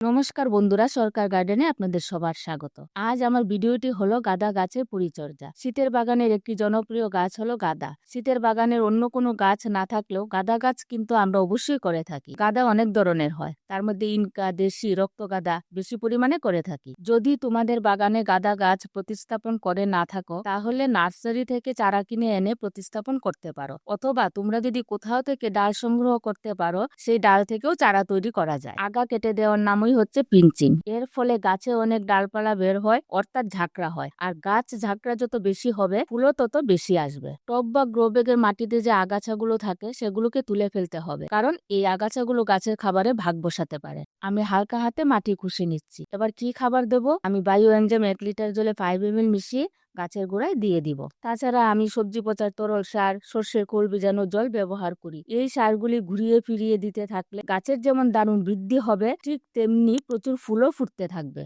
নমস্কার বন্ধুরা, সরকার গার্ডেনে আপনাদের সবার স্বাগত। আজ আমার ভিডিওটি হলো গাঁদা গাছের পরিচর্যা। শীতের বাগানের একটি জনপ্রিয় গাছ হলো গাঁদা। শীতের বাগানের অন্য কোনো গাছ না থাকলেও গাঁদা গাছ কিন্তু আমরা অবশ্যই করে থাকি। গাঁদা অনেক ধরনের হয়, তার মধ্যে ইনকা, দেশি, রক্ত গাঁদা বেশি পরিমাণে করে থাকি। যদি তোমাদের বাগানে গাঁদা গাছ প্রতিস্থাপন করে না থাকো, তাহলে নার্সারি থেকে চারা কিনে এনে প্রতিস্থাপন করতে পারো, অথবা তোমরা যদি কোথাও থেকে ডাল সংগ্রহ করতে পারো, সেই ডাল থেকেও চারা তৈরি করা যায়। আগা কেটে দেওয়ার নামই হচ্ছে পিঞ্চিং। এর ফলে গাছে অনেক ডালপালা বের হয়, অর্থাৎ ঝাঁকড়া হয়। আর গাছ ঝাঁকড়া যত বেশি হবে, ফুলও তত বেশি আসবে। টব বা গ্রো ব্যাগের মাটিতে যে আগাছাগুলো থাকে সেগুলোকে তুলে ফেলতে হবে, কারণ এই আগাছাগুলো গাছের খাবারে ভাগ বসাতে পারে। আমি হালকা হাতে মাটি খুশে নিচ্ছি। এবার কি খাবার দেবো? আমি বায়ো এনজাইম 1 লিটার জলে 5 ml মিশিয়ে গাছের গোড়ায় দিয়ে দিব। তাছাড়া আমি সবজি পচার তরল সার, সর্ষের খোল ভিজানো জল ব্যবহার করি। এই সারগুলি ঘুরিয়ে ফিরিয়ে দিতে থাকলে গাছের যেমন দারুণ বৃদ্ধি হবে, ঠিক তেমনি প্রচুর ফুলও ফুটতে থাকবে।